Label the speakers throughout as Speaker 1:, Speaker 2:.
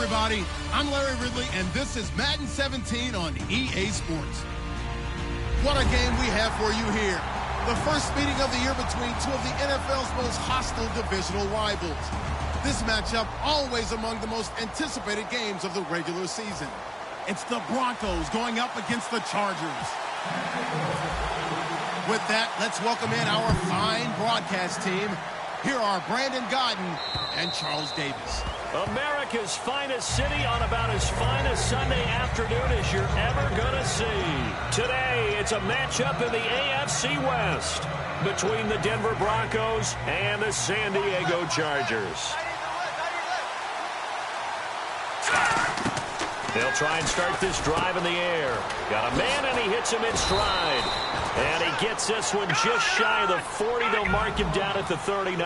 Speaker 1: everybody. I'm Larry Ridley, and this is Madden 17 on EA Sports. What a game we have for you here. The first meeting of the year between two of the NFL's most hostile divisional rivals. This matchup always among the most anticipated games of the regular season. It's the Broncos going up against the Chargers. With that, let's welcome in our fine broadcast team. Here are Brandon Godden and Charles Davis.
Speaker 2: America's finest city on about as fine a Sunday afternoon as you're ever going to see. Today, it's a matchup in the AFC West between the Denver Broncos and the San Diego Chargers. They'll try and start this drive in the air. Got a man, and he hits him in stride. And he gets this one just shy of the 40. They'll mark him down at the 39.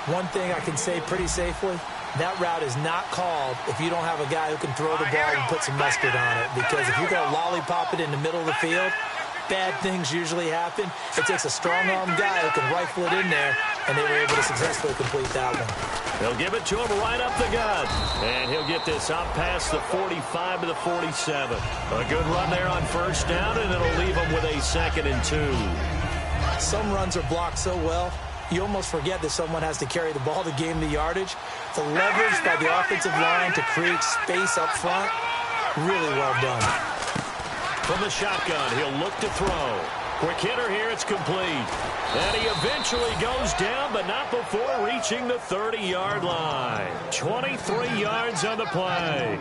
Speaker 3: One thing I can say pretty safely, that route is not called if you don't have a guy who can throw the ball and put some mustard on it. Because if you're going to lollipop it in the middle of the field, bad things usually happen. It takes a strong-armed guy who can rifle it in there, and they were able to successfully complete that one.
Speaker 2: They'll give it to him right up the gut. And he'll get this out past the 45 to the 47. A good run there on first down, and it'll leave him with a 2nd and 2.
Speaker 3: Some runs are blocked so well, you almost forget that someone has to carry the ball to gain the yardage. The leverage by the offensive line to create space up front, really well done.
Speaker 2: From the shotgun, he'll look to throw. Quick hitter here, it's complete. And he eventually goes down, but not before reaching the 30-yard line. 23 yards on the play.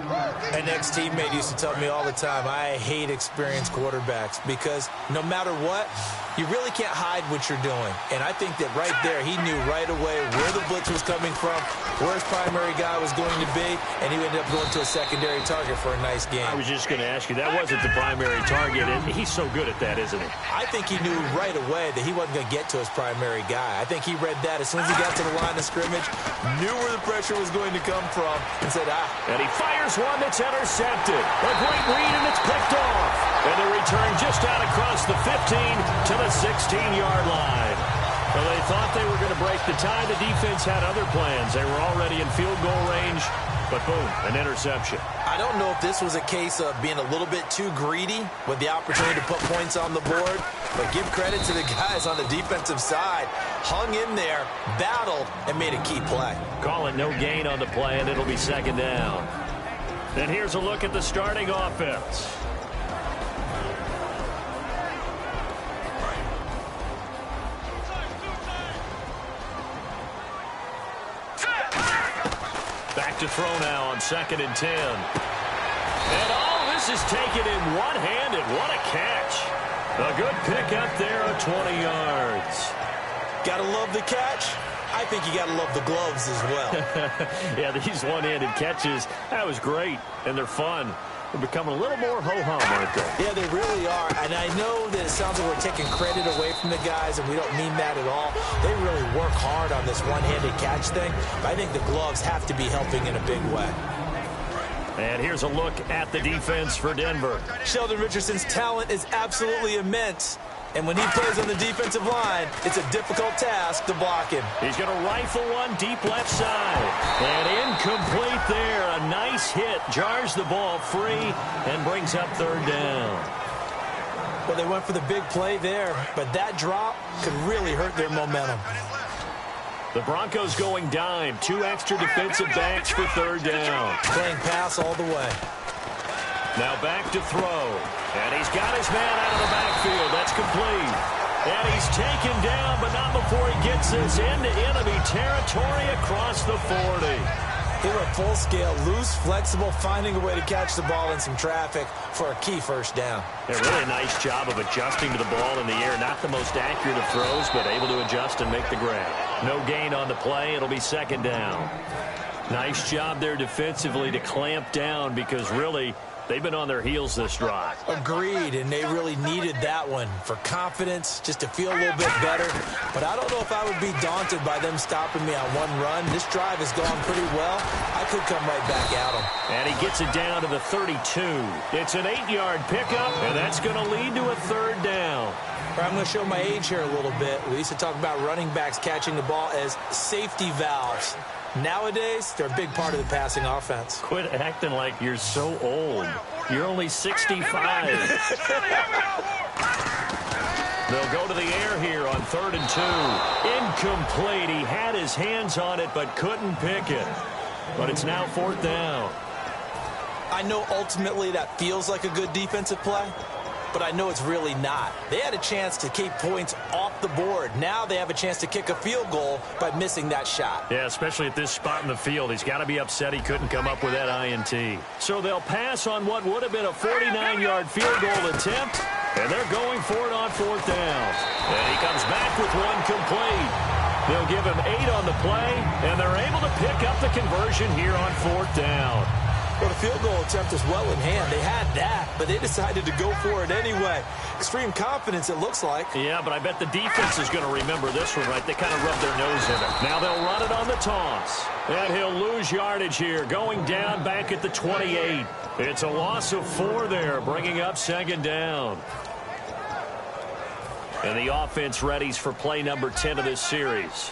Speaker 3: An ex-teammate used to tell me all the time, I hate experienced quarterbacks because no matter what, you really can't hide what you're doing. And I think that right there, he knew right away where the blitz was coming from, where his primary guy was going to be, and he ended up going to a secondary target for a nice game.
Speaker 2: I was just going to ask you, that wasn't the primary target, and he's so good at that, isn't he?
Speaker 3: I think he knew right away that he wasn't going to get to his primary guy. I think he read that as soon as he got to the line of scrimmage, knew where the pressure was going to come from, and said,
Speaker 2: And he fires one that's intercepted. A great read, and it's picked off. And the return just out across the 15 to the 16-yard line. Well, they thought they were going to break the tie. The defense had other plans. They were already in field goal range, but boom, an interception.
Speaker 3: I don't know if this was a case of being a little bit too greedy with the opportunity to put points on the board, but give credit to the guys on the defensive side. Hung in there, battled, and made a key play.
Speaker 2: Call it no gain on the play, and it'll be 2nd down. And here's a look at the starting offense. Back to throw now on 2nd and 10. And all this is taken in one-handed. What a catch. A good pick up there at 20 yards.
Speaker 3: Gotta love the catch. I think you gotta love the gloves as well.
Speaker 2: Yeah, these one-handed catches, that was great, and they're fun. They're becoming a little more ho-hum, aren't they?
Speaker 3: Yeah, they really are. And I know that it sounds like we're taking credit away from the guys, and we don't mean that at all. They really work hard on this one-handed catch thing. But I think the gloves have to be helping in a big way.
Speaker 2: And here's a look at the defense for Denver.
Speaker 3: Sheldon Richardson's talent is absolutely immense. And when he plays on the defensive line, it's a difficult task to block him.
Speaker 2: He's going to rifle one deep left side. And incomplete there. A nice hit. Jars the ball free and brings up 3rd down.
Speaker 3: Well, they went for the big play there, but that drop could really hurt their momentum.
Speaker 2: The Broncos going dime. 2 extra defensive backs for 3rd down.
Speaker 3: Playing pass all the way.
Speaker 2: Now back to throw. And he's got his man out of the backfield. That's complete. And he's taken down, but not before he gets this into enemy territory across the 40.
Speaker 3: He went full scale, loose, flexible, finding a way to catch the ball in some traffic for a key 1st down.
Speaker 2: A really nice job of adjusting to the ball in the air. Not the most accurate of throws, but able to adjust and make the grab. No gain on the play. It'll be 2nd down. Nice job there defensively to clamp down because really they've been on their heels this drive.
Speaker 3: Agreed, and they really needed that one for confidence, just to feel a little bit better. But I don't know if I would be daunted by them stopping me on one run. This drive has gone pretty well. I could come right back at him.
Speaker 2: And he gets it down to the 32. It's an 8-yard pickup, and that's going to lead to a third down.
Speaker 3: I'm going to show my age here a little bit. We used to talk about running backs catching the ball as safety valves. Nowadays, they're a big part of the passing offense.
Speaker 2: Quit acting like you're so old. You're only 65. They'll go to the air here on 3rd and 2. Incomplete. He had his hands on it but couldn't pick it. But it's now 4th down.
Speaker 3: I know ultimately that feels like a good defensive play, but I know it's really not. They had a chance to keep points off the board. Now they have a chance to kick a field goal by missing that shot.
Speaker 2: Yeah, especially at this spot in the field. He's got to be upset he couldn't come up with that INT. So they'll pass on what would have been a 49-yard field goal attempt, and they're going for it on 4th down. And he comes back with one complete. They'll give him 8 on the play, and they're able to pick up the conversion here on 4th down.
Speaker 3: Well, the field goal attempt is well in hand. They had that, but they decided to go for it anyway. Extreme confidence, it looks like.
Speaker 2: Yeah, but I bet the defense is going to remember this one, right? They kind of rubbed their nose in it. Now they'll run it on the toss. And he'll lose yardage here, going down back at the 28. It's a loss of 4 there, bringing up 2nd down. And the offense readies for play number 10 of this series.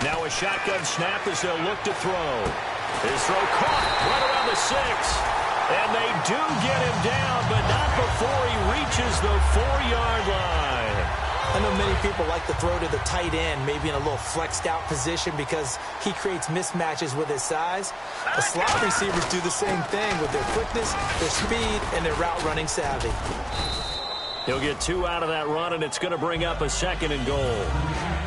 Speaker 2: Now a shotgun snap as they'll look to throw. His throw caught right around the 6. And they do get him down, but not before he reaches the 4-yard line.
Speaker 3: I know many people like to throw to the tight end, maybe in a little flexed out position because he creates mismatches with his size. The slot receivers do the same thing with their quickness, their speed, and their route running savvy.
Speaker 2: He'll get 2 out of that run, and it's going to bring up a 2nd and goal.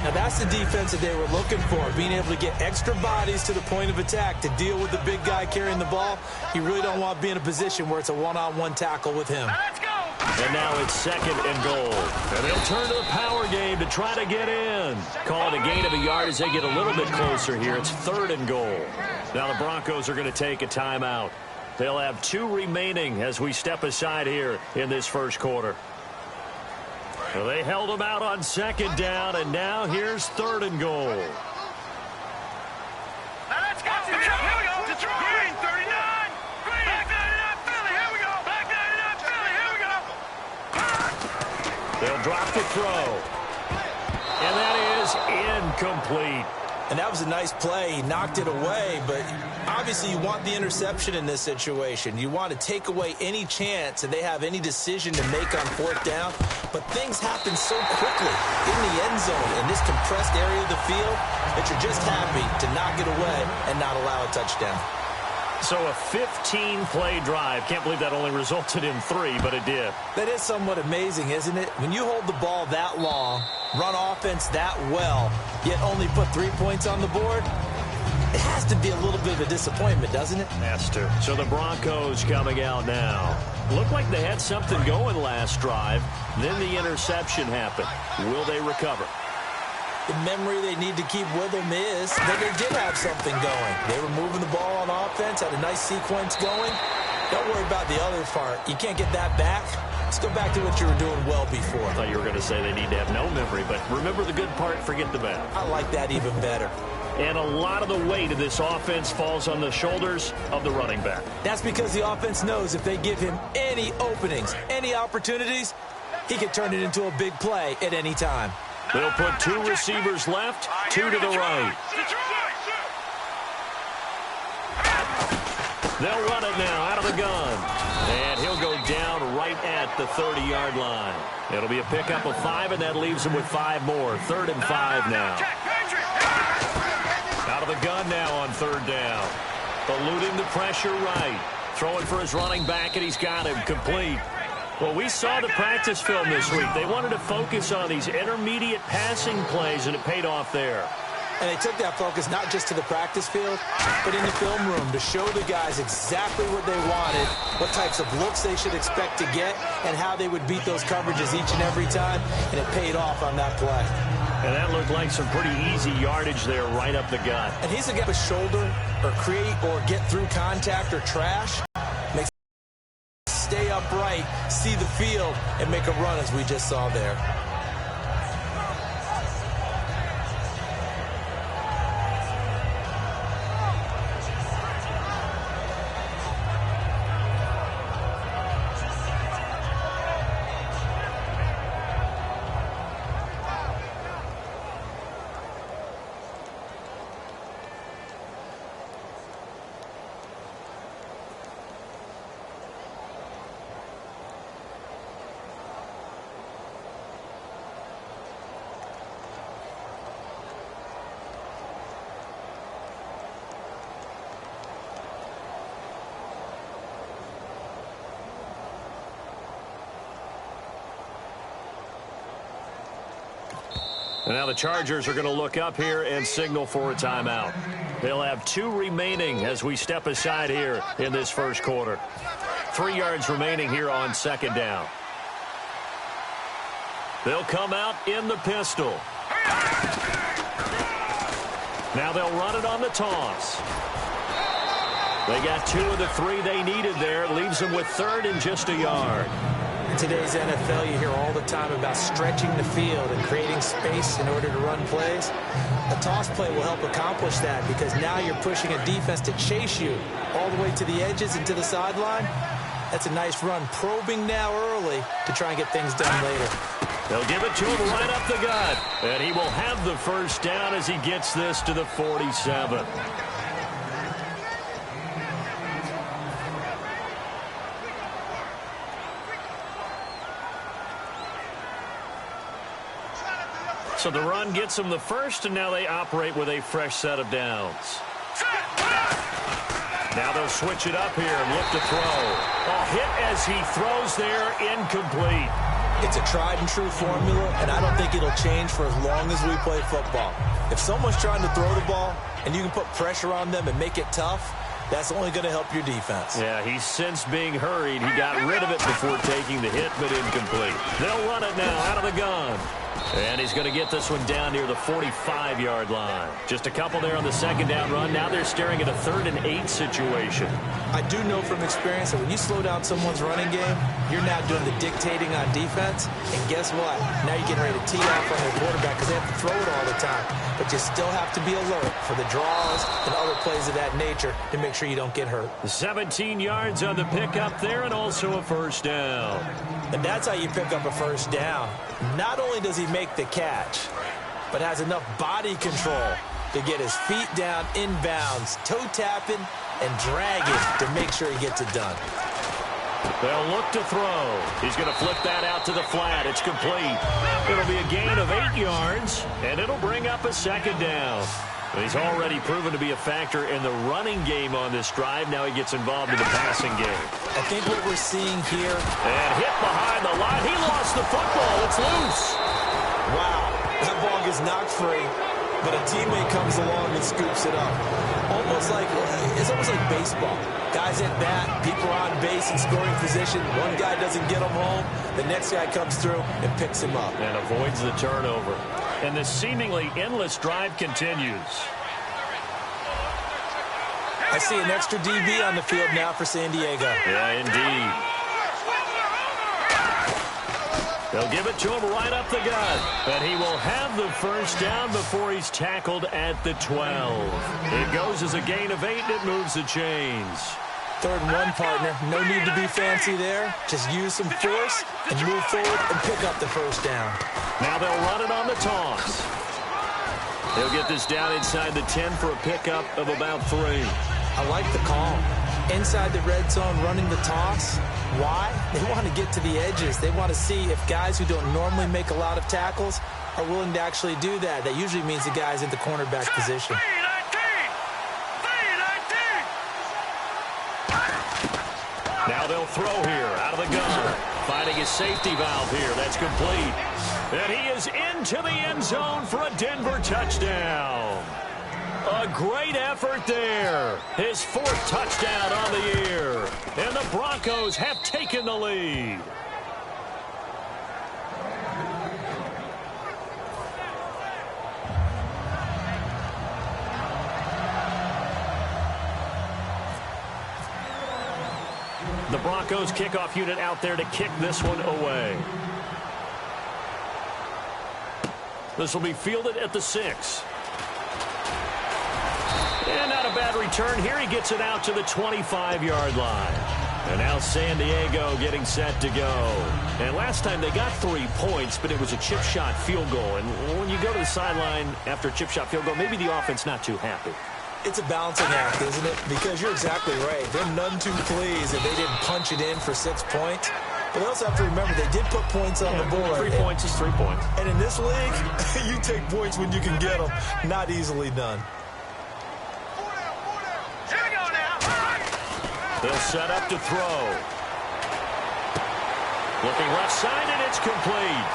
Speaker 3: Now that's the defense that they were looking for, being able to get extra bodies to the point of attack to deal with the big guy carrying the ball. You really don't want to be in a position where it's a one-on-one tackle with him.
Speaker 2: Let's go! And now it's 2nd and goal. And they'll turn to the power game to try to get in. Call it a gain of a yard as they get a little bit closer here. It's 3rd and goal. Now the Broncos are going to take a timeout. They'll have 2 remaining as we step aside here in this first quarter. Well, they held him out on 2nd down, and now here's 3rd and goal.
Speaker 4: Now let's go. Here we go. Detroit. Green 39. Green. Back 99 Philly. Here we go. Back 99 Philly. Here we go.
Speaker 2: They'll drop the throw. And that is incomplete.
Speaker 3: And that was a nice play. He knocked it away, but obviously you want the interception in this situation. You want to take away any chance that they have any decision to make on 4th down. But things happen so quickly in the end zone in this compressed area of the field that you're just happy to knock it away and not allow a touchdown.
Speaker 2: So a 15-play drive. Can't believe that only resulted in 3, but it did.
Speaker 3: That is somewhat amazing, isn't it? When you hold the ball that long, run offense that well, yet only put 3 points on the board, it has to be a little bit of a disappointment, doesn't it?
Speaker 2: Has to. So the Broncos coming out now. Looked like they had something going last drive. Then the interception happened. Will they recover?
Speaker 3: The memory they need to keep with them is that they did have something going. They were moving the ball on offense, had a nice sequence going. Don't worry about the other part. You can't get that back. Let's go back to what you were doing well before.
Speaker 2: I thought you were going to say they need to have no memory, but remember the good part, forget the bad.
Speaker 3: I like that even better.
Speaker 2: And a lot of the weight of this offense falls on the shoulders of the running back.
Speaker 3: That's because the offense knows if they give him any openings, any opportunities, he can turn it into a big play at any time.
Speaker 2: They'll put 2 receivers left, 2 to the right. They'll run it now out of the gun. And he'll go down right at the 30-yard line. It'll be a pickup of 5, and that leaves him with 5 more. 3rd and 5 now. Out of the gun now on 3rd down. Eluding the pressure right. Throwing for his running back, and he's got him complete. Well, we saw the practice film this week. They wanted to focus on these intermediate passing plays, and it paid off there.
Speaker 3: And they took that focus not just to the practice field, but in the film room to show the guys exactly what they wanted, what types of looks they should expect to get, and how they would beat those coverages each and every time, and it paid off on that play.
Speaker 2: And that looked like some pretty easy yardage there right up the gut.
Speaker 3: And he's a guy with shoulder or create or get through contact or trash. Makes stay upright, see the field, and make a run as we just saw there.
Speaker 2: And now the Chargers are going to look up here and signal for a timeout. They'll have 2 remaining as we step aside here in this first quarter. 3 yards remaining here on second down. They'll come out in the pistol. Now they'll run it on the toss. They got 2 of the 3 they needed there. Leaves them with 3rd and just a yard.
Speaker 3: In today's NFL, you hear all the time about stretching the field and creating space in order to run plays. A toss play will help accomplish that because now you're pushing a defense to chase you all the way to the edges and to the sideline. That's a nice run, probing now early to try and get things done later.
Speaker 2: They'll give it to him right up the gut. And he will have the first down as he gets this to the 47. So the run gets them the first, and now they operate with a fresh set of downs. Now they'll switch it up here and look to throw. A hit as he throws there, incomplete.
Speaker 3: It's a tried-and-true formula, and I don't think it'll change for as long as we play football. If someone's trying to throw the ball and you can put pressure on them and make it tough, that's only going to help your defense.
Speaker 2: Yeah, he's since being hurried. He got rid of it before taking the hit, but incomplete. They'll run it now out of the gun. And he's going to get this one down near the 45-yard line. Just a couple there on the second down run. Now they're staring at a 3rd and 8 situation.
Speaker 3: I do know from experience that when you slow down someone's running game, you're now doing the dictating on defense. And guess what? Now you're getting ready to tee off on their quarterback because they have to throw it all the time. But you still have to be alert for the draws and other plays of that nature to make sure you don't get hurt.
Speaker 2: 17 yards on the pickup there and also a first down.
Speaker 3: And that's how you pick up a first down. Not only does he make the catch, but has enough body control to get his feet down inbounds, toe tapping and dragging to make sure he gets it done.
Speaker 2: They'll look to throw. He's going to flip that out to the flat. It's complete. It'll be a gain of 8 yards, and it'll bring up a second down. He's already proven to be a factor in the running game on this drive. Now he gets involved in the passing game.
Speaker 3: I think what we're seeing here...
Speaker 2: And hit behind the line. He lost the football. It's loose.
Speaker 3: Wow. That ball gets knocked free, but a teammate comes along and scoops it up. It's almost like baseball. Guys at bat, people are on base in scoring position. One guy doesn't get him home. The next guy comes through and picks him up.
Speaker 2: And avoids the turnover. And this seemingly endless drive continues.
Speaker 3: I see an extra DB on the field now for San Diego.
Speaker 2: Yeah, indeed. They'll give it to him right up the gut. And he will have the first down before he's tackled at the 12. It goes as a gain of 8, and it moves the chains.
Speaker 3: 3rd and 1, partner. No need to be fancy there. Just use some force and move forward and pick up the first down.
Speaker 2: Now they'll run it on the toss. He'll get this down inside the 10 for a pickup of about 3.
Speaker 3: I like the call. Inside the red zone running the toss. Why? They want to get to the edges. They want to see if guys who don't normally make a lot of tackles are willing to actually do that. That usually means the guy's in the cornerback position.
Speaker 2: Now they'll throw here out of the gun. Finding his safety valve here. That's complete. And he is into the end zone for a Denver touchdown. A great effort there. His 4th touchdown on the year. And the Broncos have taken the lead. The Broncos kickoff unit out there to kick this one away. This will be fielded at the 6. And not a bad return here. He gets it out to the 25-yard line. And now San Diego getting set to go. And last time they got 3 points, but it was a chip shot field goal. And when you go to the sideline after a chip shot field goal, maybe the offense not too happy.
Speaker 3: It's a balancing act, isn't it? Because you're exactly right. They're none too pleased if they didn't punch it in for 6 points. But they also have to remember they did put points on the board.
Speaker 2: 3 points is 3 points.
Speaker 3: And in this league, you take points when you can get them. Not easily done.
Speaker 2: They'll set up to throw. Looking left side, and it's complete.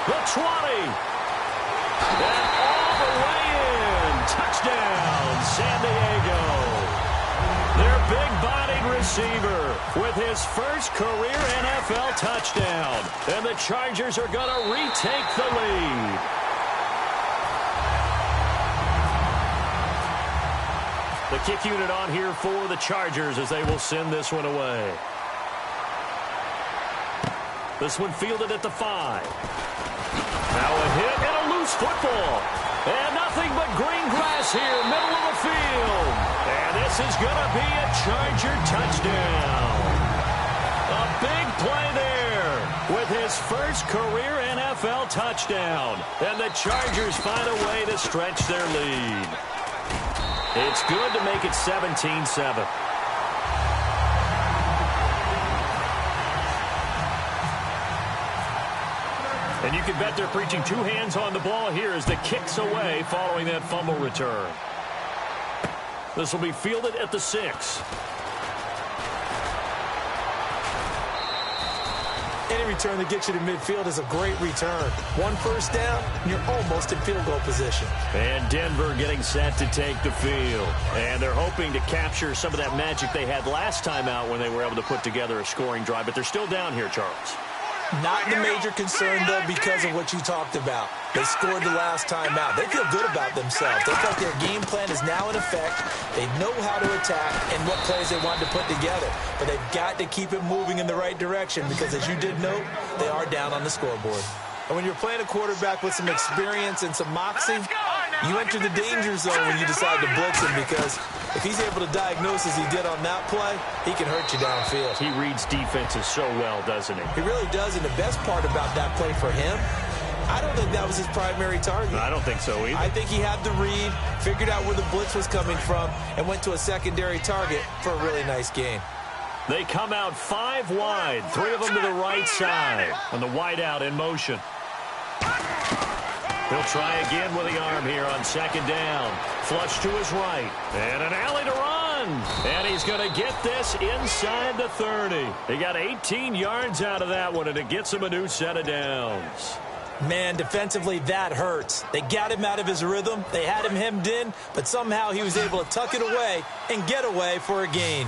Speaker 2: The 20. And all the way in. Touchdown, San Diego. Their big-bodied receiver with his first career NFL touchdown. And the Chargers are going to retake the lead. The kick unit on here for the Chargers as they will send this one away. This one fielded at the 5. Now a hit and a loose football. And nothing but green grass here, middle of the field. And this is going to be a Charger touchdown. A big play there with his first career NFL touchdown. And the Chargers find a way to stretch their lead. It's good to make it 17-7. And you can bet they're preaching two hands on the ball here as the kick's away following that fumble return. This will be fielded at the 6.
Speaker 3: Any return that gets you to midfield is a great return. One first down, and you're almost in field goal position.
Speaker 2: And Denver getting set to take the field. And they're hoping to capture some of that magic they had last time out when they were able to put together a scoring drive. But they're still down here, Charles.
Speaker 3: Not the major concern, though, because of what you talked about. They scored the last time out. They feel good about themselves. They feel like their game plan is now in effect. They know how to attack and what plays they want to put together. But they've got to keep it moving in the right direction because, as you did note, they are down on the scoreboard. And when you're playing a quarterback with some experience and some moxie, you enter the danger zone when you decide to blitz him because if he's able to diagnose as he did on that play, he can hurt you downfield.
Speaker 2: He reads defenses so well, doesn't he?
Speaker 3: He really does, and the best part about that play for him, I don't think that was his primary target.
Speaker 2: I don't think so either.
Speaker 3: I think he had the read, figured out where the blitz was coming from, and went to a secondary target for a really nice gain.
Speaker 2: They come out 5 wide, 3 of them to the right side, and the wide out in motion. He'll try again with the arm here on second down. Flush to his right. And an alley to run. And he's going to get this inside the 30. He got 18 yards out of that one, and it gets him a new set of downs.
Speaker 3: Man, defensively, that hurts. They got him out of his rhythm. They had him hemmed in, but somehow he was able to tuck it away and get away for a gain.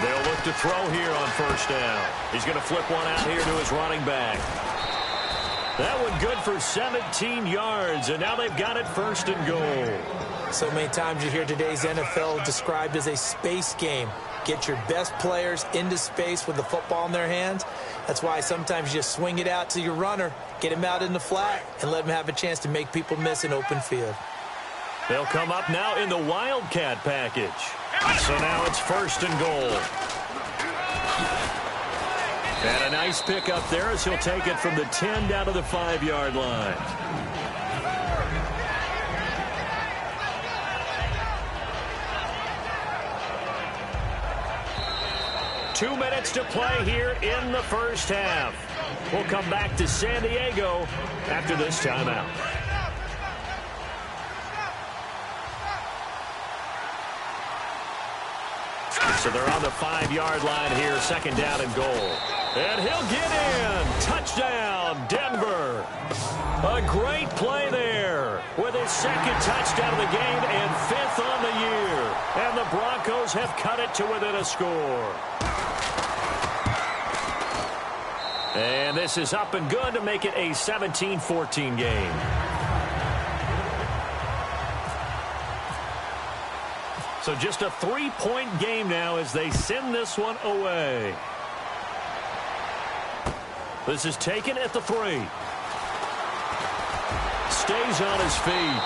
Speaker 2: They'll look to throw here on first down. He's going to flip one out here to his running back. That one good for 17 yards, and now they've got it first and goal.
Speaker 3: So many times you hear today's NFL described as a space game. Get your best players into space with the football in their hands. That's why sometimes you just swing it out to your runner, get him out in the flat, and let him have a chance to make people miss an open field.
Speaker 2: They'll come up now in the Wildcat package. So now it's first and goal. And a nice pickup there as he'll take it from the 10 down to the 5-yard line. Two minutes to play here in the first half. We'll come back to San Diego after this timeout. So they're on the 5-yard line here, second down and goal. And he'll get in. Touchdown, Denver. A great play there with his second touchdown of the game and 5th on the year. And the Broncos have cut it to within a score. And this is up and good to make it a 17-14 game. So just a 3-point game now as they send this one away. This is taken at the 3. Stays on his feet.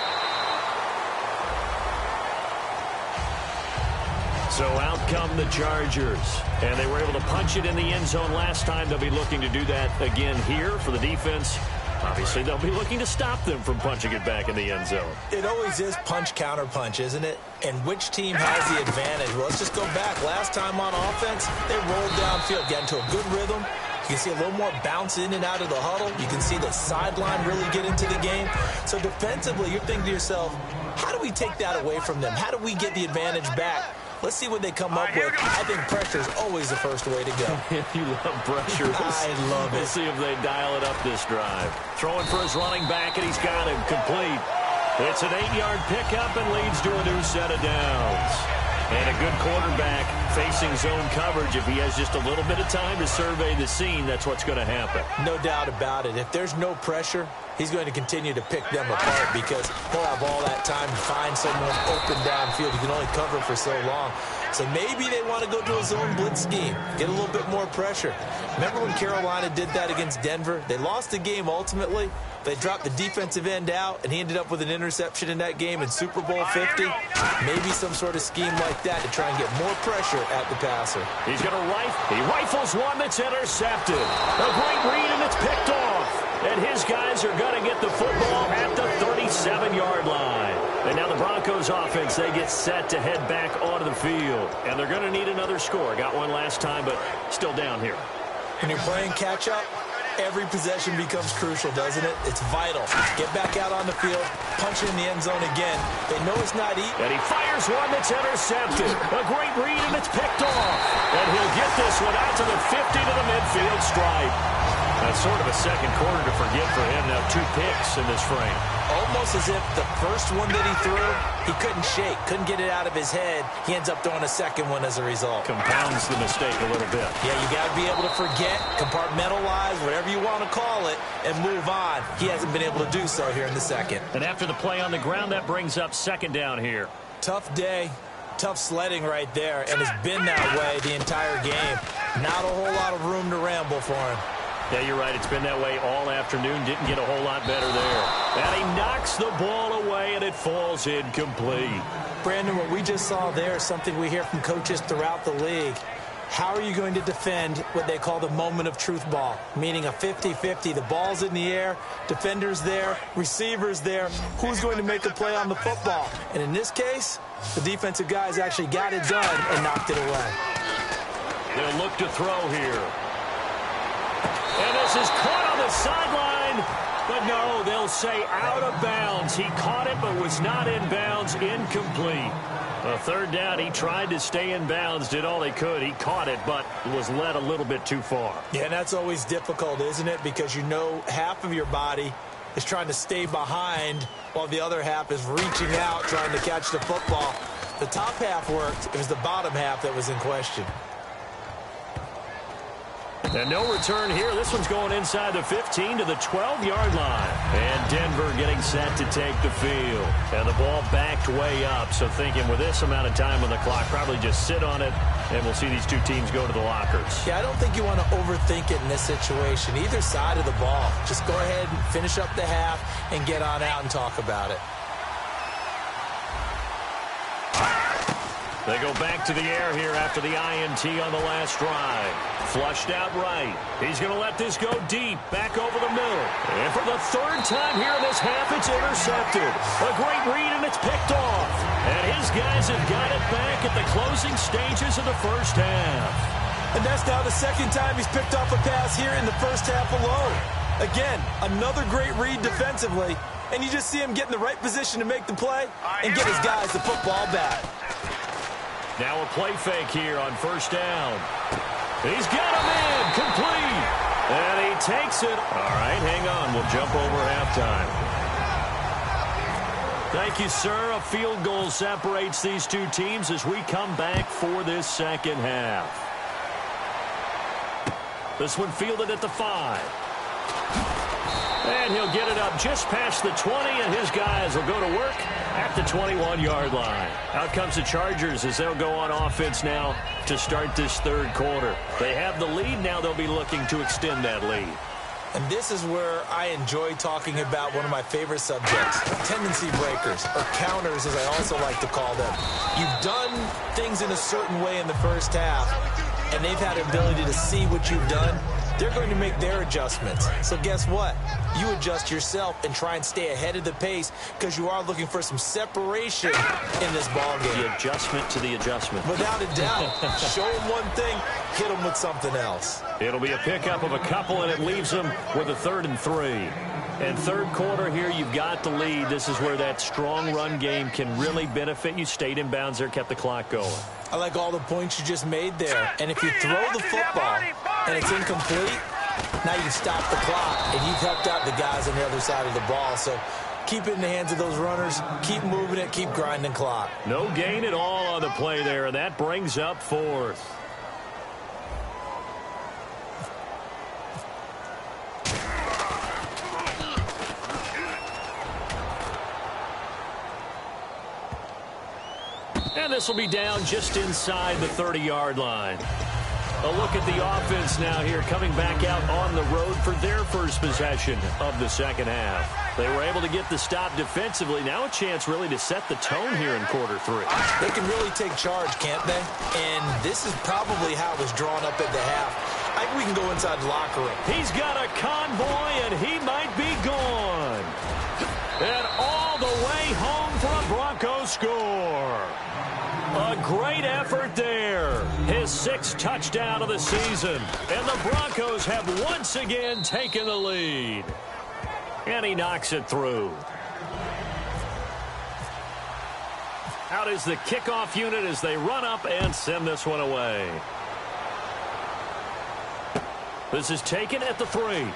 Speaker 2: So out come the Chargers. And they were able to punch it in the end zone last time. They'll be looking to do that again here for the defense. Obviously, they'll be looking to stop them from punching it back in the end zone.
Speaker 3: It always is punch, counter punch, isn't it? And which team has the advantage? Well, let's just go back. Last time on offense, they rolled downfield, got into a good rhythm. You can see a little more bounce in and out of the huddle. You can see the sideline really get into the game. So defensively, you're thinking to yourself, how do we take that away from them? How do we get the advantage back? Let's see what they come up with. I think pressure is always the first way to go.
Speaker 2: You love pressure.
Speaker 3: I love it.
Speaker 2: We'll see if they dial it up this drive. Throwing for his running back, and he's got him complete. It's an 8-yard pickup and leads to a new set of downs. And a good quarterback facing zone coverage. If he has just a little bit of time to survey the scene, that's what's going to happen.
Speaker 3: No doubt about it. If there's no pressure, he's going to continue to pick them apart because he'll have all that time to find someone open downfield. He can only cover for so long. So maybe they want to go to a zone blitz scheme, get a little bit more pressure. Remember when Carolina did that against Denver? They lost the game ultimately. They dropped the defensive end out, and he ended up with an interception in that game in Super Bowl 50. Maybe some sort of scheme like that to try and get more pressure at the passer.
Speaker 2: He's going to rifle. He rifles one that's intercepted. A great read, and it's picked off. And his guys are going to get the football at the 37-yard line. And now the Broncos offense, they get set to head back onto the field. And they're going to need another score. Got one last time, but still down here.
Speaker 3: When you're playing catch-up, every possession becomes crucial, doesn't it? It's vital. Get back out on the field, punch it in the end zone again. They know it's not easy.
Speaker 2: And he fires one that's intercepted. A great read, and it's picked off. And he'll get this one out to the 50 to the midfield stripe. That's sort of a second quarter to forget for him. Now 2 picks in this frame.
Speaker 3: Almost as if the first one that he threw, he couldn't shake, couldn't get it out of his head. He ends up throwing a second one as a result.
Speaker 2: Compounds the mistake a little bit.
Speaker 3: Yeah, you got to be able to forget, compartmentalize, whatever you want to call it, and move on. He hasn't been able to do so here in the second.
Speaker 2: And after the play on the ground, that brings up second down here.
Speaker 3: Tough day, tough sledding right there, and it's been that way the entire game. Not a whole lot of room to ramble for him.
Speaker 2: Yeah, you're right. It's been that way all afternoon. Didn't get a whole lot better there. And he knocks the ball away, and it falls incomplete.
Speaker 3: Brandon, what we just saw there is something we hear from coaches throughout the league. How are you going to defend what they call the moment of truth ball, meaning a 50-50? The ball's in the air, defender's there, receiver's there. Who's going to make the play on the football? And in this case, the defensive guys actually got it done and knocked it away.
Speaker 2: They'll look to throw here. And this is caught on the sideline. But no, they'll say out of bounds. He caught it but was not in bounds. Incomplete. A third down, he tried to stay in bounds, did all he could. He caught it, but was led a little bit too far.
Speaker 3: Yeah, and that's always difficult, isn't it? Because you know half of your body is trying to stay behind while the other half is reaching out, trying to catch the football. The top half worked. It was the bottom half that was in question.
Speaker 2: And no return here. This one's going inside the 15 to the 12-yard line. And Denver getting set to take the field. And the ball backed way up. So thinking with this amount of time on the clock, probably just sit on it, and we'll see these two teams go to the lockers.
Speaker 3: Yeah, I don't think you want to overthink it in this situation. Either side of the ball. Just go ahead and finish up the half and get on out and talk about it.
Speaker 2: They go back to the air here after the INT on the last drive. Flushed out right. He's going to let this go deep, back over the middle. And for the third time here in this half, it's intercepted. A great read, and it's picked off. And his guys have got it back at the closing stages of the first half.
Speaker 3: And that's now the second time he's picked off a pass here in the first half alone. Again, another great read defensively. And you just see him get in the right position to make the play and get his guys the football back.
Speaker 2: Now a play fake here on first down. He's got him in, complete. And he takes it. All right, hang on. We'll jump over halftime. Thank you, sir. A field goal separates these two teams as we come back for this second half. This one fielded at the 5. And he'll get it up just past the 20, and his guys will go to work at the 21-yard line. Out comes the Chargers as they'll go on offense now to start this third quarter. They have the lead. Now they'll be looking to extend that lead.
Speaker 3: And this is where I enjoy talking about one of my favorite subjects, tendency breakers, or counters as I also like to call them. You've done things in a certain way in the first half, and they've had an ability to see what you've done. They're going to make their adjustments. So guess what? You adjust yourself and try and stay ahead of the pace because you are looking for some separation in this ball game.
Speaker 2: The adjustment to the adjustment.
Speaker 3: Without a doubt. Show them one thing, hit them with something else.
Speaker 2: It'll be a pickup of a couple, and it leaves them with a 3rd and 3. And third quarter here, you've got the lead. This is where that strong run game can really benefit you. Stayed in bounds there, kept the clock going.
Speaker 3: I like all the points you just made there. And if you throw the football and it's incomplete, now you stop the clock, and you've helped out the guys on the other side of the ball. So keep it in the hands of those runners. Keep moving it. Keep grinding clock.
Speaker 2: No gain at all on the play there, and that brings up fourth. And this will be down just inside the 30-yard line. A look at the offense now here, coming back out on the road for their first possession of the second half. They were able to get the stop defensively. Now a chance really to set the tone here in quarter three.
Speaker 3: They can really take charge, can't they? And this is probably how it was drawn up at the half. I think we can go inside the locker room.
Speaker 2: He's got a convoy, and he might be gone. And all the way home for a Broncos score. A great effort there. His sixth touchdown of the season. And the Broncos have once again taken the lead. And he knocks it through. Out is the kickoff unit as they run up and send this one away. This is taken at the 3.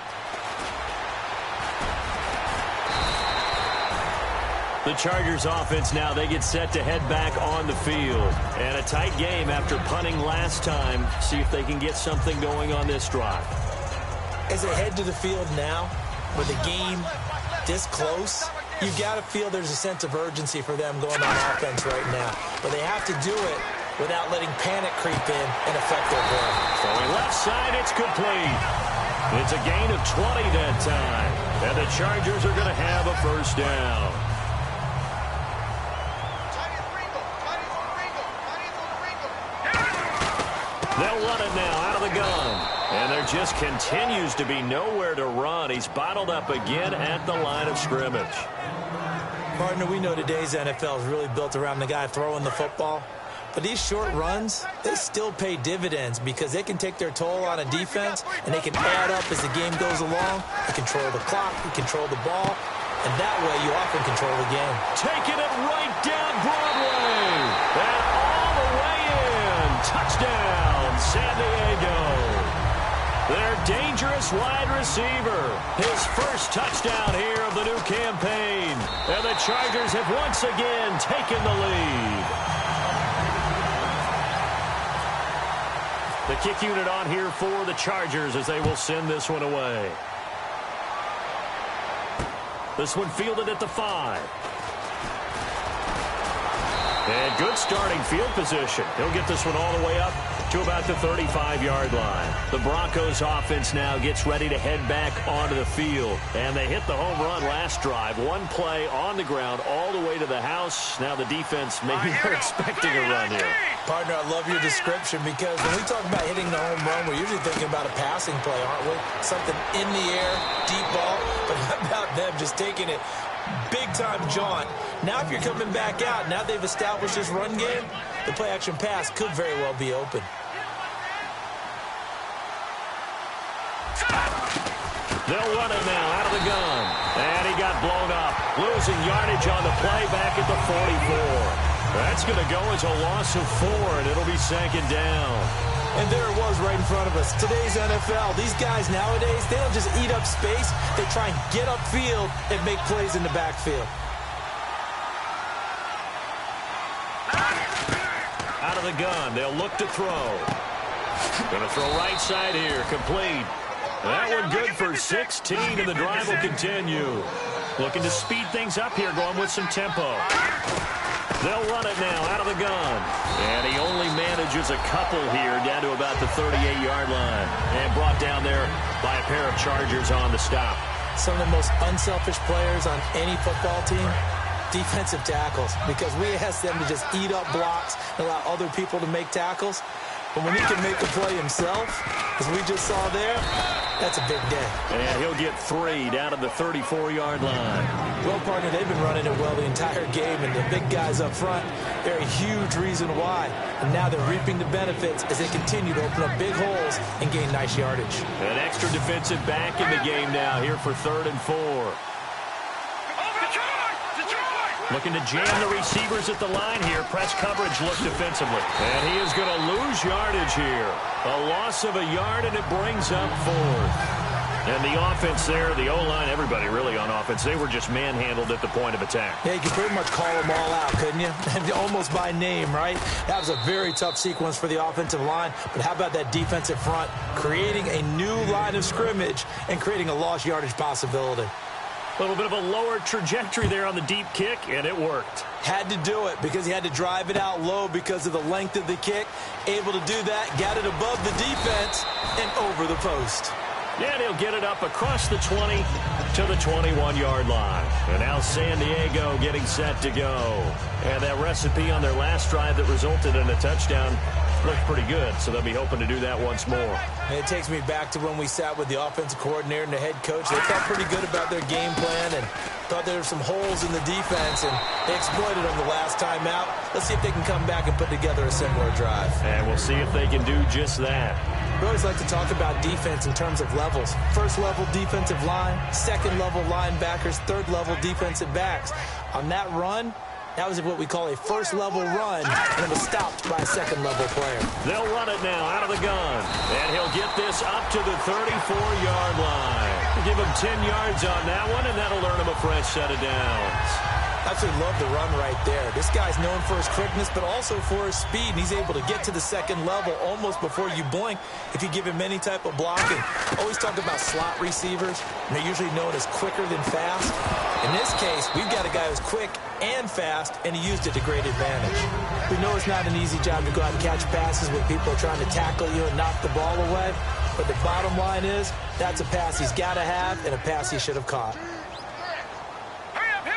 Speaker 2: The Chargers offense now, they get set to head back on the field. And a tight game after punting last time. See if they can get something going on this drive.
Speaker 3: As they head to the field now, with the game this close, you've got to feel there's a sense of urgency for them going on offense right now. But they have to do it without letting panic creep in and affect their play.
Speaker 2: Throwing left side, it's complete. It's a gain of 20 that time. And the Chargers are going to have a first down. They'll run it now out of the gun. And there just continues to be nowhere to run. He's bottled up again at the line of scrimmage.
Speaker 3: Partner, we know today's NFL is really built around the guy throwing the football. But these short runs, they still pay dividends because they can take their toll on a defense, and they can add up as the game goes along. They control the clock, they control the ball, and that way you often control the game.
Speaker 2: Taking it right down Broadway. And all the way in. Touchdown, San Diego. Their dangerous wide receiver. His first touchdown here of the new campaign. And the Chargers have once again taken the lead. The kick unit on here for the Chargers as they will send this one away. This one fielded at the 5. And good starting field position. He'll get this one all the way up to about the 35-yard line. The Broncos offense now gets ready to head back onto the field. And they hit the home run last drive. One play on the ground all the way to the house. Now the defense, maybe they're expecting a run here.
Speaker 3: Partner, I love your description because when we talk about hitting the home run, we're usually thinking about a passing play, aren't we? Something in the air, deep ball. But how about them just taking it big-time jaunt? Now if you're coming back out, now they've established this run game, the play-action pass could very well be open.
Speaker 2: They'll run it now out of the gun. And he got blown up. Losing yardage on the play back at the 44. That's going to go as a loss of 4, and it'll be second down.
Speaker 3: And there it was right in front of us. Today's NFL, these guys nowadays, they don't just eat up space. They try and get upfield and make plays in the backfield.
Speaker 2: Out of the gun, they'll look to throw. Going to throw right side here, complete. That one good for 16, and the drive will continue. Looking to speed things up here, going with some tempo. They'll run it now out of the gun. And he only manages a couple here down to about the 38-yard line. And brought down there by a pair of Chargers on the stop.
Speaker 3: Some of the most unselfish players on any football team, defensive tackles. Because we ask them to just eat up blocks and allow other people to make tackles. But when he can make a play himself, as we just saw there, that's a big day.
Speaker 2: And he'll get 3 down to the 34-yard line.
Speaker 3: Well, partner, they've been running it well the entire game, and the big guys up front, they're a huge reason why. And now they're reaping the benefits as they continue to open up big holes and gain nice yardage.
Speaker 2: An extra defensive back in the game now here for 3rd and 4. Looking to jam the receivers at the line here. Press coverage look defensively. And he is going to lose yardage here. A loss of a yard, and it brings up 4th. And the offense there, the O-line, everybody really on offense, they were just manhandled at the point of attack.
Speaker 3: Yeah, you could pretty much call them all out, couldn't you? Almost by name, right? That was a very tough sequence for the offensive line. But how about that defensive front creating a new line of scrimmage and creating a lost yardage possibility?
Speaker 2: A little bit of a lower trajectory there on the deep kick, and it worked.
Speaker 3: Had to do it because he had to drive it out low because of the length of the kick. Able to do that, got it above the defense, and over the post.
Speaker 2: Yeah, and he'll get it up across the 20 to the 21-yard line. And now San Diego getting set to go. And that recipe on their last drive that resulted in a touchdown looked pretty good, so they'll be hoping to do that once more.
Speaker 3: And it takes me back to when we sat with the offensive coordinator and the head coach. They felt pretty good about their game plan and thought there were some holes in the defense, and they exploited them the last time out. Let's see if they can come back and put together a similar drive.
Speaker 2: And we'll see if they can do just that.
Speaker 3: We always like to talk about defense in terms of levels. First-level defensive line, second-level linebackers, third-level defensive backs. On that run, that was what we call a first-level run, and it was stopped by a second-level player.
Speaker 2: They'll run it now out of the gun, and he'll get this up to the 34-yard line. Give him 10 yards on that one, and that'll earn him a fresh set of downs.
Speaker 3: Absolutely love the run right there. This guy's known for his quickness, but also for his speed, and he's able to get to the second level almost before you blink if you give him any type of blocking. Always talk about slot receivers, and they're usually known as quicker than fast. In this case, we've got a guy who's quick and fast, and he used it to great advantage. We know it's not an easy job to go out and catch passes when people are trying to tackle you and knock the ball away, but the bottom line is that's a pass he's got to have and a pass he should have caught.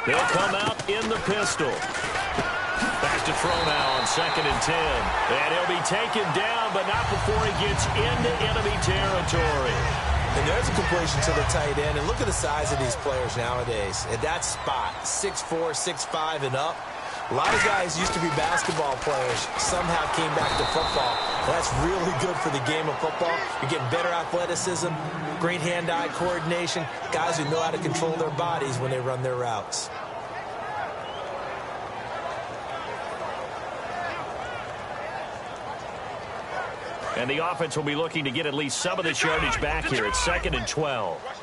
Speaker 2: He'll come out in the pistol. Back to throw now on 2nd and 10. And he'll be taken down, but not before he gets into enemy territory.
Speaker 3: And there's a completion to the tight end. And look at the size of these players nowadays. At that spot, 6'4", 6'5", and up. A lot of guys used to be basketball players, somehow came back to football. Well, that's really good for the game of football. You're getting better athleticism, great hand-eye coordination, guys who know how to control their bodies when they run their routes.
Speaker 2: And the offense will be looking to get at least some of this yardage back here at 2nd and 12.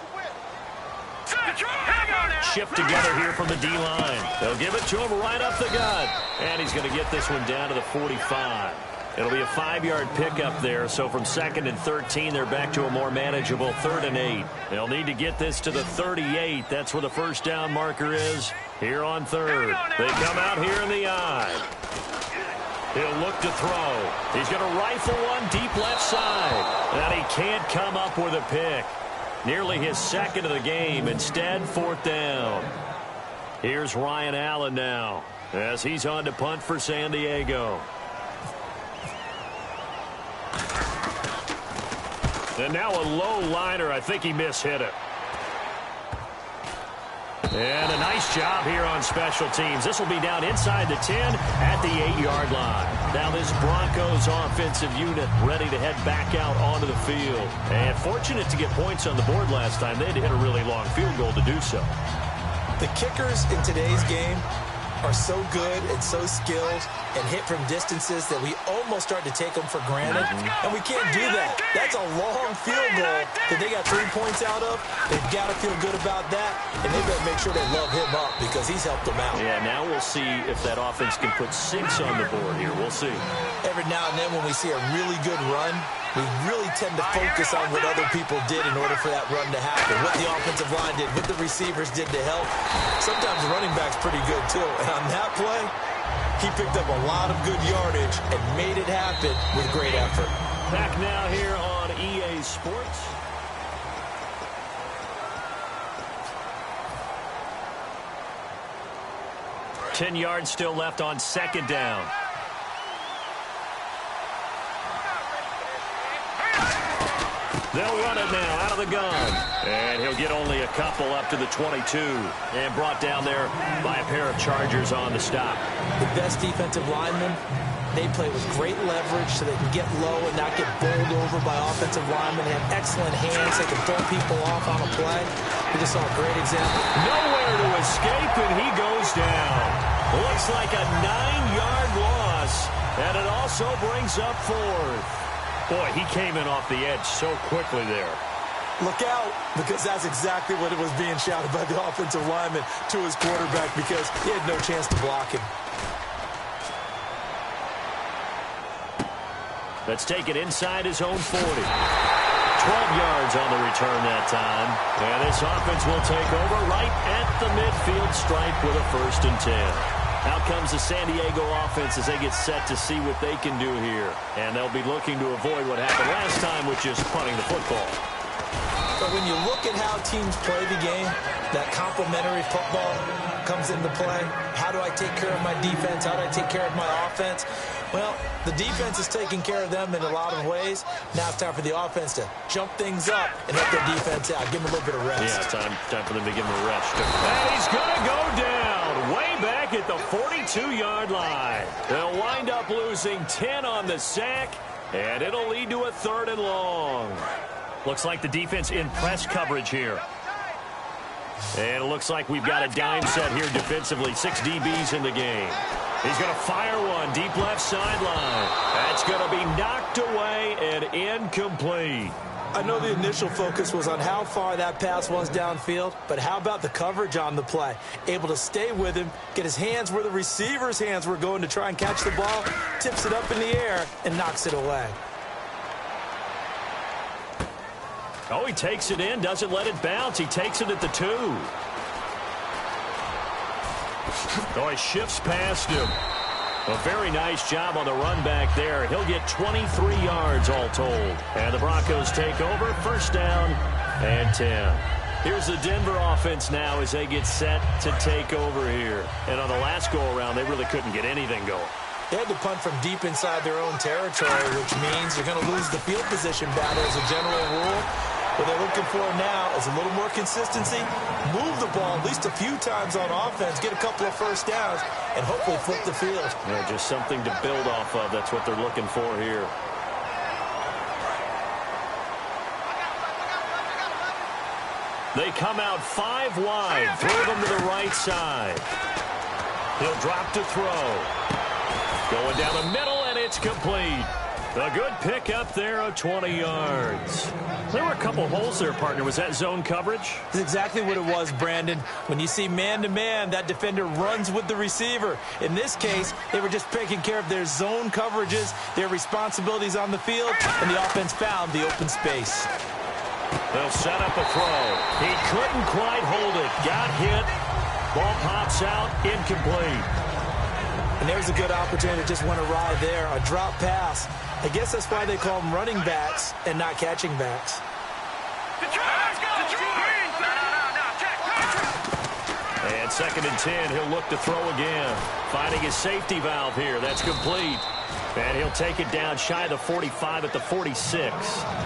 Speaker 2: Shift together here from the D-line. They'll give it to him right up the gut. And he's going to get this one down to the 45. It'll be a 5-yard pickup there. So from 2nd and 13, they're back to a more manageable 3rd and 8. They'll need to get this to the 38. That's where the first down marker is here on 3rd. They come out here in the eye. He'll look to throw. He's going to rifle one deep left side. And he can't come up with a pick. Nearly his 2nd of the game. Instead, 4th down. Here's Ryan Allen now as he's on to punt for San Diego. And now a low liner. I think he mishit it. And a nice job here on special teams. This will be down inside the 10 at the 8-yard line. Now this Broncos offensive unit ready to head back out onto the field. And fortunate to get points on the board last time. They had to hit a really long field goal to do so.
Speaker 3: The kickers in today's game are so good and so skilled and hit from distances that we almost start to take them for granted, and we can't do that. That's a long field goal that they got 3 points out of. They've got to feel good about that, and they better make sure they love him up because he's helped them out.
Speaker 2: Yeah, now we'll see if that offense can put 6 on the board here. We'll see.
Speaker 3: Every now and then when we see a really good run, we really tend to focus on what other people did in order for that run to happen, what the offensive line did, what the receivers did to help. Sometimes the running back's pretty good, too. And on that play, he picked up a lot of good yardage and made it happen with great effort.
Speaker 2: Back now here on EA Sports. $10 yards still left on 2nd down. They'll run it now out of the gun. And he'll get only a couple up to the 22. And brought down there by a pair of Chargers on the stop.
Speaker 3: The best defensive linemen, they play with great leverage so they can get low and not get bowled over by offensive linemen. They have excellent hands. They can throw people off on a play. We just saw a great example.
Speaker 2: Nowhere to escape, and he goes down. Looks like a 9-yard loss, and it also brings up 4th. Boy, he came in off the edge so quickly there.
Speaker 3: Look out, because that's exactly what it was being shouted by the offensive lineman to his quarterback because he had no chance to block him.
Speaker 2: Let's take it inside his own 40. 12 yards on the return that time. And this offense will take over right at the midfield stripe with a 1st and 10. Out comes the San Diego offense as they get set to see what they can do here. And they'll be looking to avoid what happened last time, which is punting the football.
Speaker 3: But when you look at how teams play the game, that complementary football comes into play. How do I take care of my defense? How do I take care of my offense? Well, the defense is taking care of them in a lot of ways. Now it's time for the offense to jump things up and help their defense out. Give them a little bit of rest.
Speaker 2: Yeah, time for them to give him a rest. And he's going to go down way back at the 42-yard line. They'll wind up losing 10 on the sack, and it'll lead to a 3rd and long. Looks like the defense in press coverage here. And it looks like we've got a dime set here defensively. 6 DBs in the game. He's going to fire one deep left sideline. That's going to be knocked away and incomplete.
Speaker 3: I know the initial focus was on how far that pass was downfield, but how about the coverage on the play? Able to stay with him, get his hands where the receiver's hands were going to try and catch the ball, tips it up in the air, and knocks it away.
Speaker 2: Oh, he takes it in, doesn't let it bounce. He takes it at the 2. Oh, he shifts past him. A very nice job on the run back there. He'll get 23 yards all told. And the Broncos take over, 1st down and 10. Here's the Denver offense now as they get set to take over here. And on the last go-around, they really couldn't get anything going.
Speaker 3: They had to punt from deep inside their own territory, which means you're going to lose the field position battle as a general rule. What they're looking for now is a little more consistency, move the ball at least a few times on offense, get a couple of 1st downs, and hopefully flip the field.
Speaker 2: Yeah, just something to build off of. That's what they're looking for here. They come out 5 wide, throw them to the right side. He'll drop to throw. Going down the middle, and it's complete. A good pick up there of 20 yards. There were a couple holes there, partner. Was that zone coverage?
Speaker 3: That's exactly what it was, Brandon. When you see man-to-man, that defender runs with the receiver. In this case, they were just taking care of their zone coverages, their responsibilities on the field, and the offense found the open space.
Speaker 2: They'll set up a throw. He couldn't quite hold it. Got hit. Ball pops out. Incomplete.
Speaker 3: And there's a good opportunity to just went awry there. A drop pass. I guess that's why they call them running backs and not catching backs.
Speaker 2: And 2nd and 10, he'll look to throw again. Finding his safety valve here. That's complete. And he'll take it down shy of the 45 at the 46.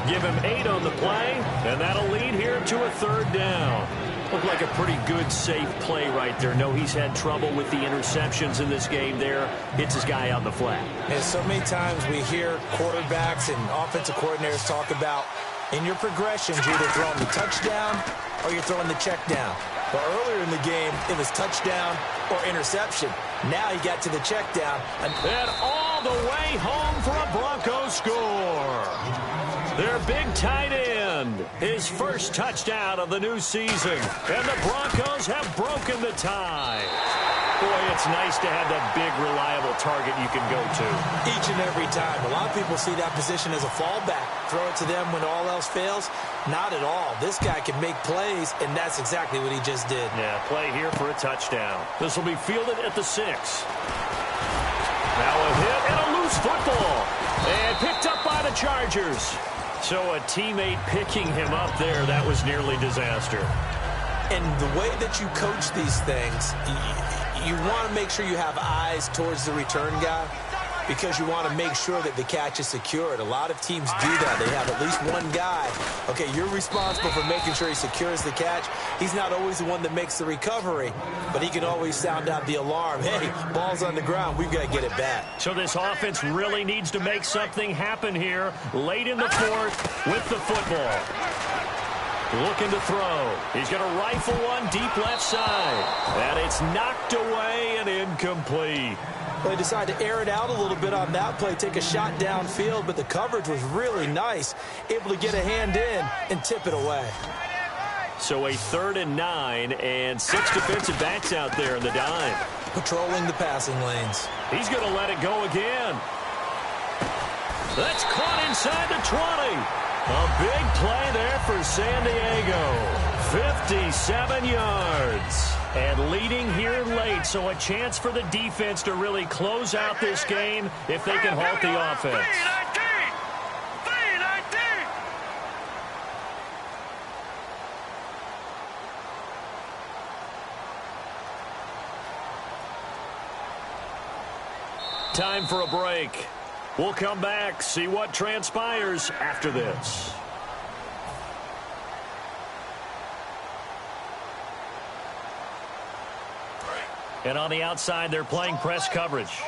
Speaker 2: Give him 8 on the play, and that'll lead here to a 3rd down. Looked like a pretty good, safe play right there. No, he's had trouble with the interceptions in this game there. Hits his guy on the flat.
Speaker 3: And so many times we hear quarterbacks and offensive coordinators talk about in your progressions, you're either throwing the touchdown or you're throwing the check down. But earlier in the game, it was touchdown or interception. Now he got to the check down.
Speaker 2: And all the way home for a Broncos score. Their big tight end, his first touchdown of the new season. And the Broncos have broken the tie. Boy, it's nice to have that big, reliable target you can go to.
Speaker 3: Each and every time. A lot of people see that position as a fallback. Throw it to them when all else fails. Not at all. This guy can make plays, and that's exactly what he just did.
Speaker 2: Yeah, play here for a touchdown. This will be fielded at the 6. Now a hit and a loose football. And picked up by the Chargers. So a teammate picking him up there, that was nearly disaster.
Speaker 3: And the way that you coach these things, you want to make sure you have eyes towards the return guy. because you want to make sure that the catch is secured. A lot of teams do that. They have at least one guy. Okay, you're responsible for making sure he secures the catch. He's not always the one that makes the recovery, but he can always sound out the alarm. Hey, ball's on the ground. We've got to get it back.
Speaker 2: So this offense really needs to make something happen here late in the fourth with the football. Looking to throw. He's going to rifle one deep left side. And it's knocked away and incomplete.
Speaker 3: Well, they decided to air it out a little bit on that play, take a shot downfield, but the coverage was really nice. Able to get a hand in and tip it away.
Speaker 2: So a 3rd and 9 and 6 defensive backs out there in the dime.
Speaker 3: Patrolling the passing lanes.
Speaker 2: He's going to let it go again. That's caught inside the 20. A big play there for San Diego. 57 yards. And leading here late, so a chance for the defense to really close out this game if they can halt the offense. 3-19. Time for a break. We'll come back, see what transpires after this. And on the outside, they're playing press coverage.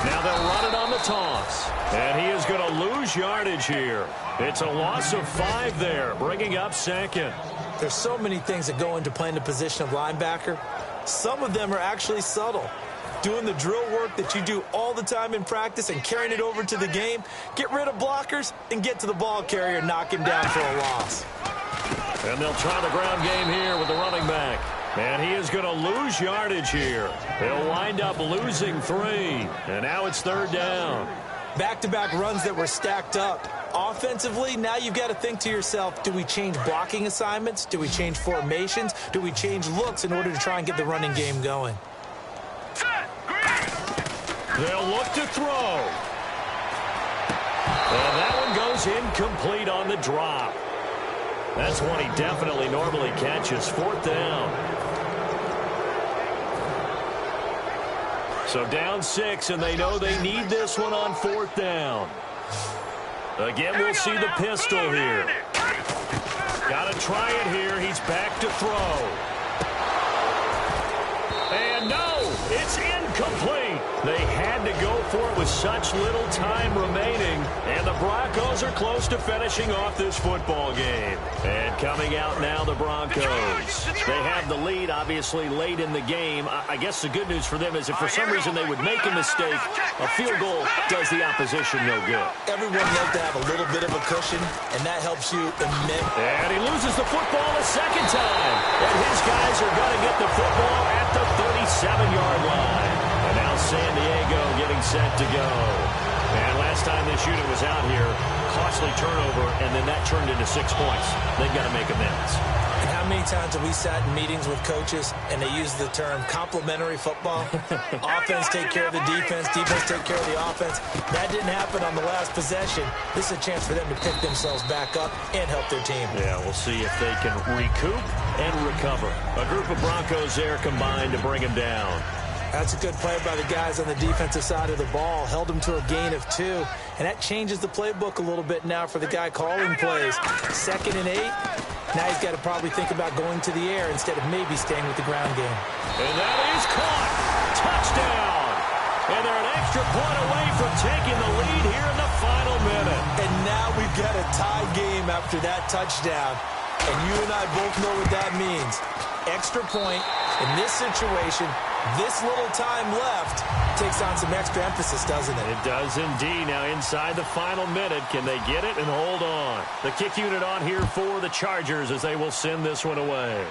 Speaker 2: Now they'll run it on the toss. And he is going to lose yardage here. It's a loss of 5 there, bringing up 2nd.
Speaker 3: There's so many things that go into playing the position of linebacker. Some of them are actually subtle. Doing the drill work that you do all the time in practice and carrying it over to the game. Get rid of blockers and get to the ball carrier and knock him down for a loss.
Speaker 2: And they'll try the ground game here with the running back. And he is going to lose yardage here. He'll wind up losing 3. And now it's 3rd down.
Speaker 3: Back-to-back runs that were stacked up. Offensively, now you've got to think to yourself, do we change blocking assignments? Do we change formations? Do we change looks in order to try and get the running game going?
Speaker 2: They'll look to throw. And that one goes incomplete on the drop. That's one he definitely normally catches. 4th down. So down 6, and they know they need this one on 4th down. Again, we'll see the pistol here. Got to try it here. He's back to throw. And no, it's incomplete. They had to go for it with such little time remaining. And the Broncos are close to finishing off this football game. And coming out now, the Broncos. They have the lead, obviously, late in the game. I guess the good news for them is if for some reason they would make a mistake, a field goal does the opposition no good.
Speaker 3: Everyone loves to have a little bit of a cushion, and that helps you emit.
Speaker 2: And he loses the football a 2nd time. And his guys are going to get the football at the 37-yard line. And now San Diego getting set to go. And last time this unit was out here, costly turnover, and then that turned into 6 points. They've got to make amends.
Speaker 3: And how many times have we sat in meetings with coaches and they use the term complementary football? Offense take care of the defense, defense take care of the offense. That didn't happen on the last possession. This is a chance for them to pick themselves back up and help their team.
Speaker 2: Yeah, we'll see if they can recoup and recover. A group of Broncos there combined to bring him down.
Speaker 3: That's a good play by the guys on the defensive side of the ball. Held him to a gain of 2. And that changes the playbook a little bit now for the guy calling plays. 2nd and 8. Now he's got to probably think about going to the air instead of maybe staying with the ground game.
Speaker 2: And that is caught. Touchdown. And they're an extra point away from taking the lead here in the final minute.
Speaker 3: And now we've got a tie game after that touchdown. And you and I both know what that means. Extra point in this situation, this little time left, takes on some extra emphasis, doesn't it?
Speaker 2: It does indeed. Now inside the final minute, can they get it and hold on? The kick unit on here for the Chargers as they will send this one away.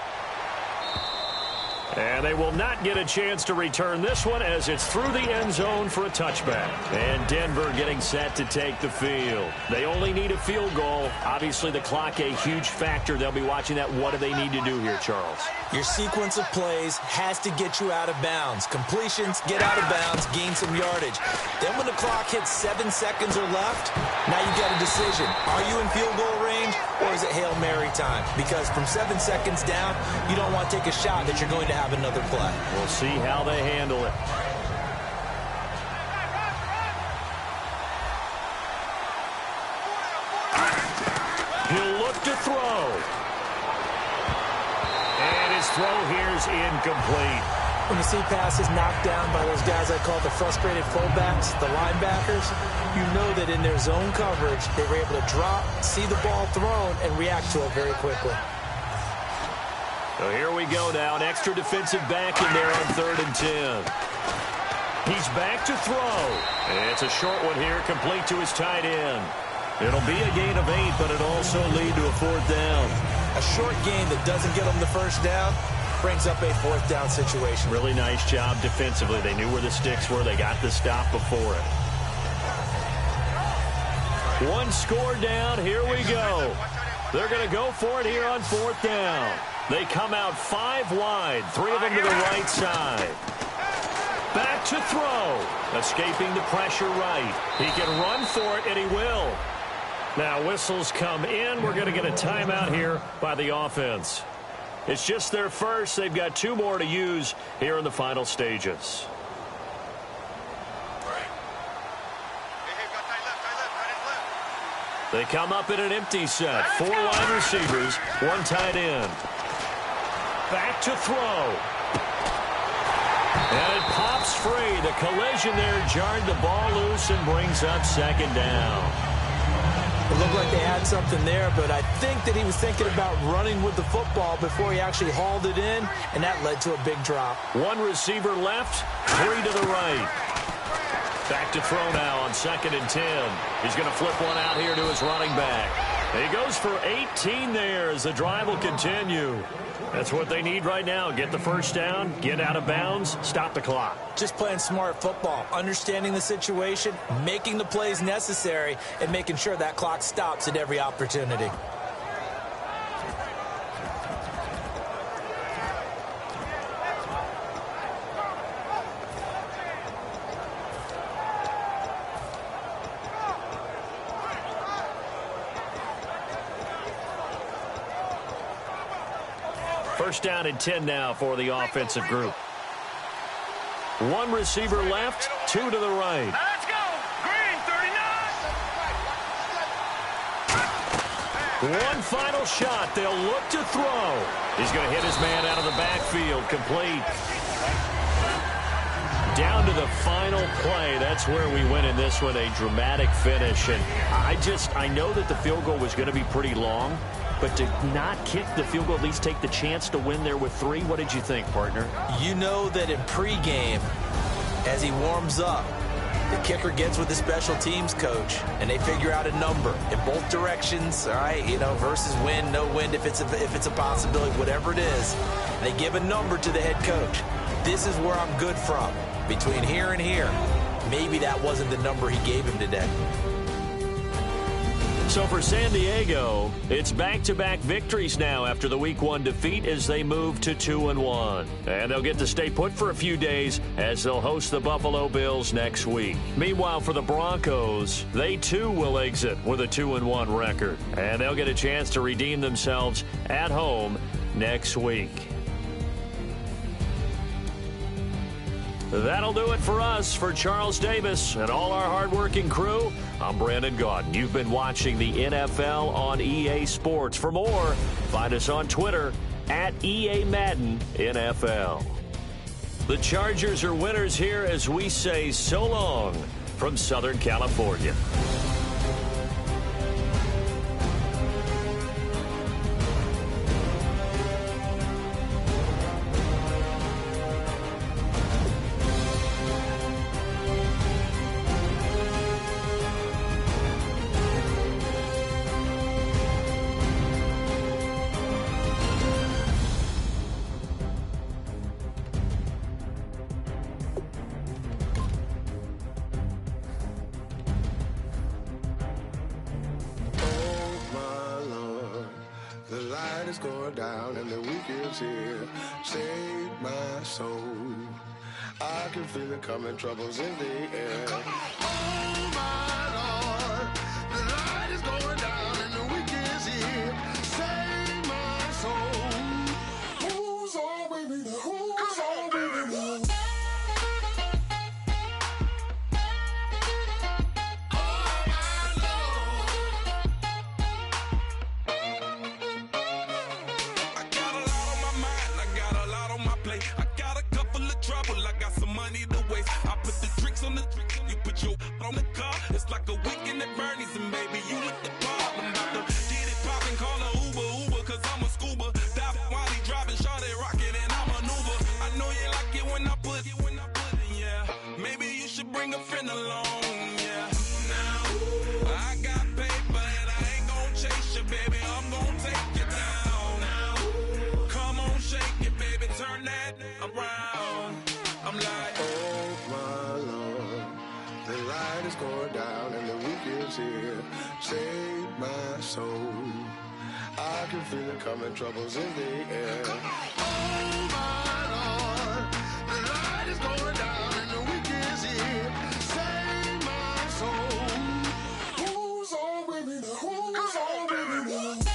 Speaker 2: And they will not get a chance to return this one as it's through the end zone for a touchback. And Denver getting set to take the field. They only need a field goal. Obviously, the clock a huge factor. They'll be watching that. What do they need to do here, Charles?
Speaker 3: Your sequence of plays has to get you out of bounds. Completions, get out of bounds, gain some yardage. Then when the clock hits 7 seconds or left, now you got a decision. Are you in field goal range or throws it Hail Mary time, because from 7 seconds down, you don't want to take a shot that you're going to have another play.
Speaker 2: We'll see how they handle it. He'll look to throw. And his throw here's incomplete.
Speaker 3: When you see passes knocked down by those guys I call the frustrated fullbacks, the linebackers, you know that in their zone coverage, they were able to drop, see the ball thrown, and react to it very quickly.
Speaker 2: So here we go now. An extra defensive back in there on 3rd and 10. He's back to throw. And it's a short one here, complete to his tight end. It'll be a gain of 8, but it'll also lead to a 4th down.
Speaker 3: A short gain that doesn't get them the first down brings up a 4th down situation.
Speaker 2: Really nice job defensively. They knew where the sticks were. They got the stop before it. One score down. Here we go. They're going to go for it here on 4th down. They come out 5 wide, 3 of them to the right side. Back to throw. Escaping the pressure right. He can run for it, and he will. Now whistles come in. We're going to get a timeout here by the offense. It's just their first. They've got 2 more to use here in the final stages. They come up in an empty set. 4 wide receivers, 1 tight end. Back to throw. And it pops free. The collision there jarred the ball loose and brings up 2nd down.
Speaker 3: It looked like they had something there, but I think that he was thinking about running with the football before he actually hauled it in, and that led to a big drop.
Speaker 2: 1 receiver left, 3 to the right. Back to throw now on 2nd and 10. He's going to flip one out here to his running back. And he goes for 18 there as the drive will continue. That's what they need right now. Get the first down, get out of bounds, stop the clock.
Speaker 3: Just playing smart football, understanding the situation, making the plays necessary, and making sure that clock stops at every opportunity.
Speaker 2: First down and 10 now for the offensive group. 1 receiver left, 2 to the right.
Speaker 4: Let's go. Green, 39.
Speaker 2: 1 final shot. They'll look to throw. He's going to hit his man out of the backfield. Complete. Down to the final play. That's where we win in this one. A dramatic finish. And I know that the field goal was going to be pretty long. But to not kick the field goal, at least take the chance to win there with 3, what did you think, partner?
Speaker 3: You know that in pregame, as he warms up, the kicker gets with the special teams coach, and they figure out a number in both directions, all right, versus win, no win, if it's a possibility, whatever it is. They give a number to the head coach. This is where I'm good from. Between here and here, maybe that wasn't the number he gave him today.
Speaker 2: So for San Diego, it's back-to-back victories now after the Week 1 defeat as they move to 2-1. And they'll get to stay put for a few days as they'll host the Buffalo Bills next week. Meanwhile, for the Broncos, they too will exit with a 2-1 record. And they'll get a chance to redeem themselves at home next week. That'll do it for us. For Charles Davis and all our hardworking crew, I'm Brandon Gaudin. You've been watching the NFL on EA Sports. For more, find us on Twitter at EA Madden NFL. The Chargers are winners here as we say so long from Southern California.
Speaker 5: Down and the week is here. Save my soul. I can feel it coming, troubles in the air. Oh my Lord, the light is going down and the week is here. is here. Save my soul. I can feel it coming, troubles in the air. Oh my Lord, the light is going down and the week is here. Save my soul. Who's on with me? Who's on with me?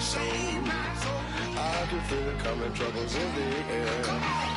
Speaker 5: Save my soul. I can feel it coming, troubles in the air.